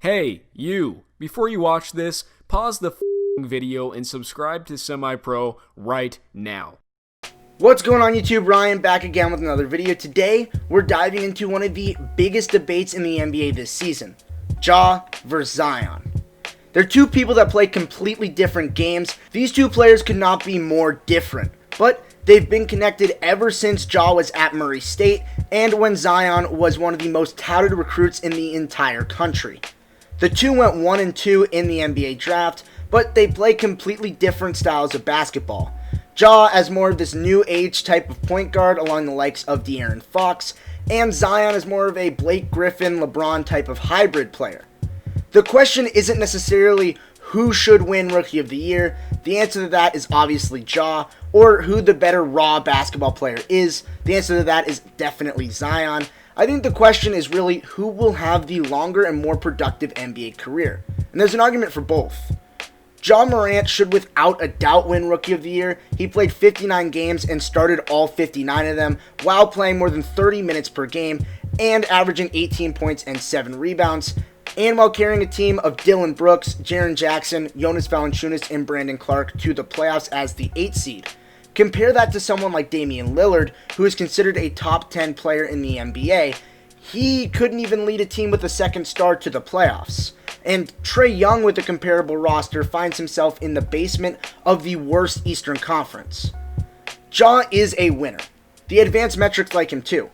Hey, you! Before you watch this, pause the video and subscribe to SemiPro right now. What's going on YouTube? Ryan back again with another video. Today, we're diving into one of the biggest debates in the NBA this season. Ja versus Zion. They're two people that play completely different games. These two players could not be more different, but they've been connected ever since Ja was at Murray State and when Zion was one of the most touted recruits in the entire country. The two went 1-2 in the NBA draft, but they play completely different styles of basketball. Ja as more of this new age type of point guard along the likes of De'Aaron Fox, and Zion as more of a Blake Griffin, LeBron type of hybrid player. The question isn't necessarily who should win Rookie of the Year. The answer to that is obviously Ja, or who the better raw basketball player is. The answer to that is definitely Zion. I think the question is really who will have the longer and more productive NBA career, and there's an argument for both. Ja Morant should without a doubt win Rookie of the Year. He played 59 games and started all 59 of them while playing more than 30 minutes per game and averaging 18 points and 7 rebounds, and while carrying a team of Dylan Brooks, Jaren Jackson, Jonas Valanciunas, and Brandon Clark to the playoffs as the 8th seed. Compare that to someone like Damian Lillard, who is considered a top 10 player in the NBA. He couldn't even lead a team with a second star to the playoffs. And Trae Young, with a comparable roster, finds himself in the basement of the worst Eastern Conference. Ja is a winner. The advanced metrics like him too.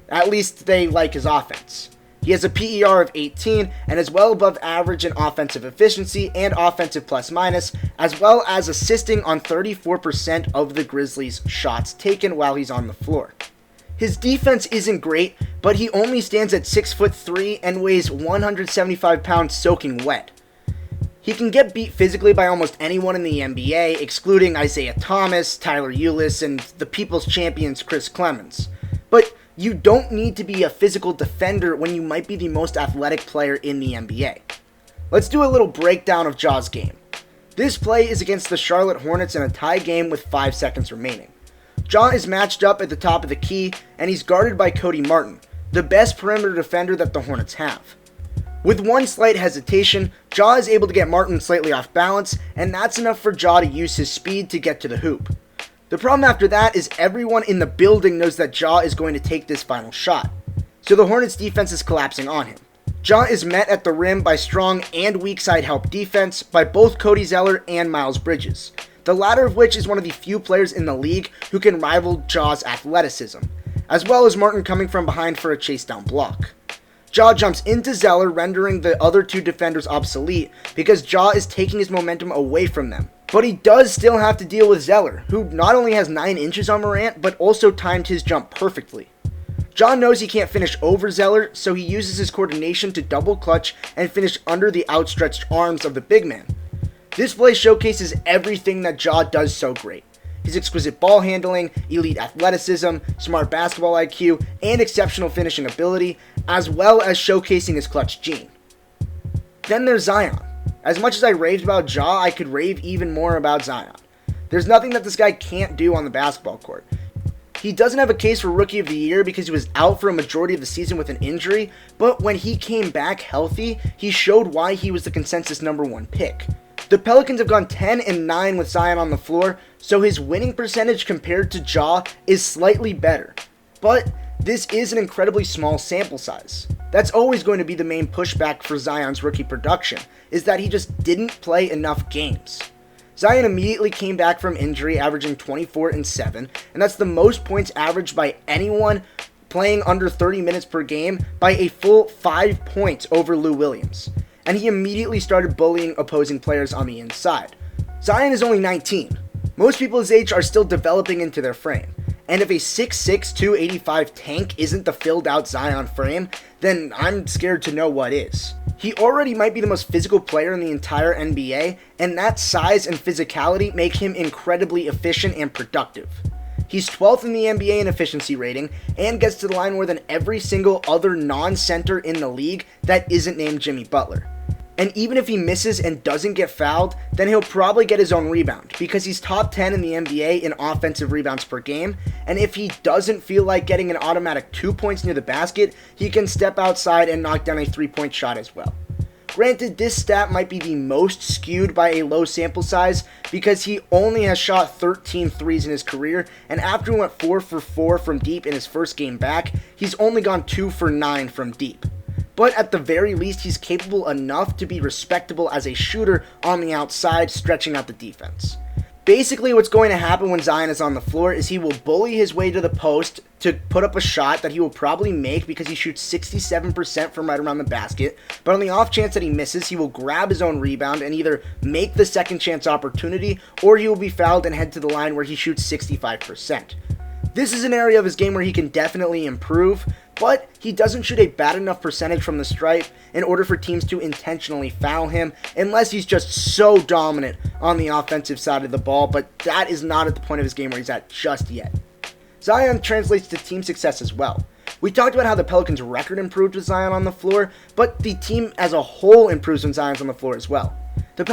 At least they like his offense. He has a PER of 18 and is well above average in offensive efficiency and offensive plus-minus, as well as assisting on 34% of the Grizzlies' shots taken while he's on the floor. His defense isn't great, but he only stands at 6'3" and weighs 175 pounds soaking wet. He can get beat physically by almost anyone in the NBA, excluding Isaiah Thomas, Tyler Ulis, and the People's Champions Chris Clemens. But you don't need to be a physical defender when you might be the most athletic player in the NBA. Let's do a little breakdown of Ja's game. This play is against the Charlotte Hornets in a tie game with 5 seconds remaining. Ja is matched up at the top of the key, and he's guarded by Cody Martin, the best perimeter defender that the Hornets have. With one slight hesitation, Ja is able to get Martin slightly off balance, and that's enough for Ja to use his speed to get to the hoop. The problem after that is everyone in the building knows that Ja is going to take this final shot, so the Hornets defense is collapsing on him. Ja is met at the rim by strong and weak side help defense by both Cody Zeller and Miles Bridges, the latter of which is one of the few players in the league who can rival Ja's athleticism, as well as Martin coming from behind for a chase down block. Ja jumps into Zeller, rendering the other two defenders obsolete because Ja is taking his momentum away from them. But he does still have to deal with Zeller, who not only has 9 inches on Morant, but also timed his jump perfectly. Ja knows he can't finish over Zeller, so he uses his coordination to double clutch and finish under the outstretched arms of the big man. This play showcases everything that Ja does so great. His exquisite ball handling, elite athleticism, smart basketball IQ, and exceptional finishing ability, as well as showcasing his clutch gene. Then there's Zion. As much as I raved about Ja, I could rave even more about Zion. There's nothing that this guy can't do on the basketball court. He doesn't have a case for Rookie of the Year because he was out for a majority of the season with an injury, but when he came back healthy, he showed why he was the consensus #1 pick. The Pelicans have gone 10-9 with Zion on the floor, so his winning percentage compared to Ja is slightly better. But this is an incredibly small sample size. That's always going to be the main pushback for Zion's rookie production, is that he just didn't play enough games. Zion immediately came back from injury, averaging 24-7, and that's the most points averaged by anyone playing under 30 minutes per game by a full 5 points over Lou Williams. And he immediately started bullying opposing players on the inside. Zion is only 19. Most people his age are still developing into their frame. And if a 6'6", 285 tank isn't the filled out Zion frame, then I'm scared to know what is. He already might be the most physical player in the entire NBA, and that size and physicality make him incredibly efficient and productive. He's 12th in the NBA in efficiency rating, and gets to the line more than every single other non-center in the league that isn't named Jimmy Butler. And even if he misses and doesn't get fouled, then he'll probably get his own rebound, because he's top 10 in the NBA in offensive rebounds per game, and if he doesn't feel like getting an automatic 2 points near the basket, he can step outside and knock down a 3-point shot as well. Granted, this stat might be the most skewed by a low sample size because he only has shot 13 threes in his career, and after he went 4 for 4 from deep in his first game back, he's only gone 2 for 9 from deep. But at the very least, he's capable enough to be respectable as a shooter on the outside, stretching out the defense. Basically, what's going to happen when Zion is on the floor is he will bully his way to the post to put up a shot that he will probably make because he shoots 67% from right around the basket. But on the off chance that he misses, he will grab his own rebound and either make the second chance opportunity, or he will be fouled and head to the line where he shoots 65%. This is an area of his game where he can definitely improve, but he doesn't shoot a bad enough percentage from the stripe in order for teams to intentionally foul him, unless he's just so dominant on the offensive side of the ball, but that is not at the point of his game where he's at just yet. Zion translates to team success as well. We talked about how the Pelicans' record improved with Zion on the floor, but the team as a whole improves when Zion's on the floor as well. The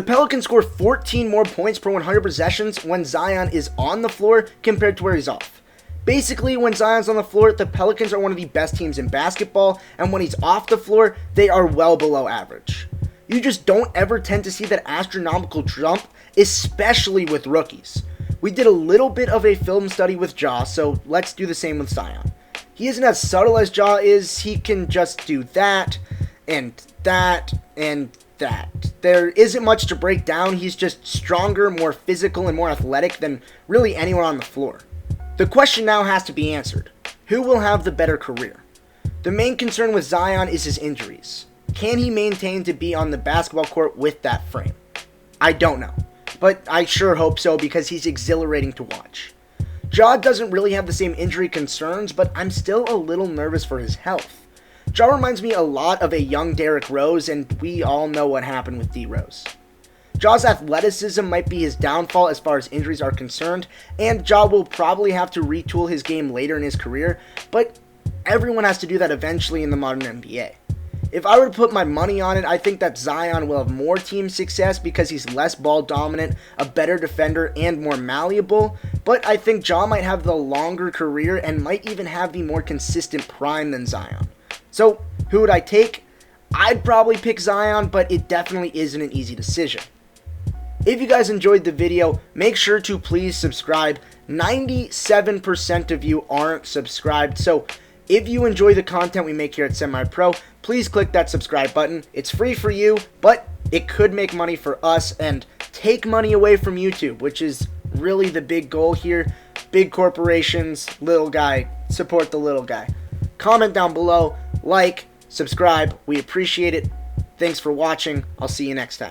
Pelicans score 14 more points per 100 possessions when Zion is on the floor compared to where he's off. Basically, when Zion's on the floor, the Pelicans are one of the best teams in basketball, and when he's off the floor, they are well below average. You just don't ever tend to see that astronomical jump, especially with rookies. We did a little bit of a film study with Ja, so let's do the same with Zion. He isn't as subtle as Ja is. He can just do that, and that, and that. There isn't much to break down. He's just stronger, more physical, and more athletic than really anyone on the floor. The question now has to be answered. Who will have the better career? The main concern with Zion is his injuries. Can he maintain to be on the basketball court with that frame? I don't know, but I sure hope so because he's exhilarating to watch. Ja doesn't really have the same injury concerns, but I'm still a little nervous for his health. Ja reminds me a lot of a young Derrick Rose, and we all know what happened with D Rose. Ja's athleticism might be his downfall as far as injuries are concerned, and Ja will probably have to retool his game later in his career, but everyone has to do that eventually in the modern NBA. If I were to put my money on it, I think that Zion will have more team success because he's less ball dominant, a better defender, and more malleable, but I think Ja might have the longer career and might even have the more consistent prime than Zion. So, who would I take? I'd probably pick Zion, but it definitely isn't an easy decision. If you guys enjoyed the video, make sure to please subscribe. 97% of you aren't subscribed, so if you enjoy the content we make here at SemiPro, please click that subscribe button. It's free for you, but it could make money for us and take money away from YouTube, which is really the big goal here. Big corporations, little guy, support the little guy. Comment down below, like, subscribe. We appreciate it. Thanks for watching. I'll see you next time.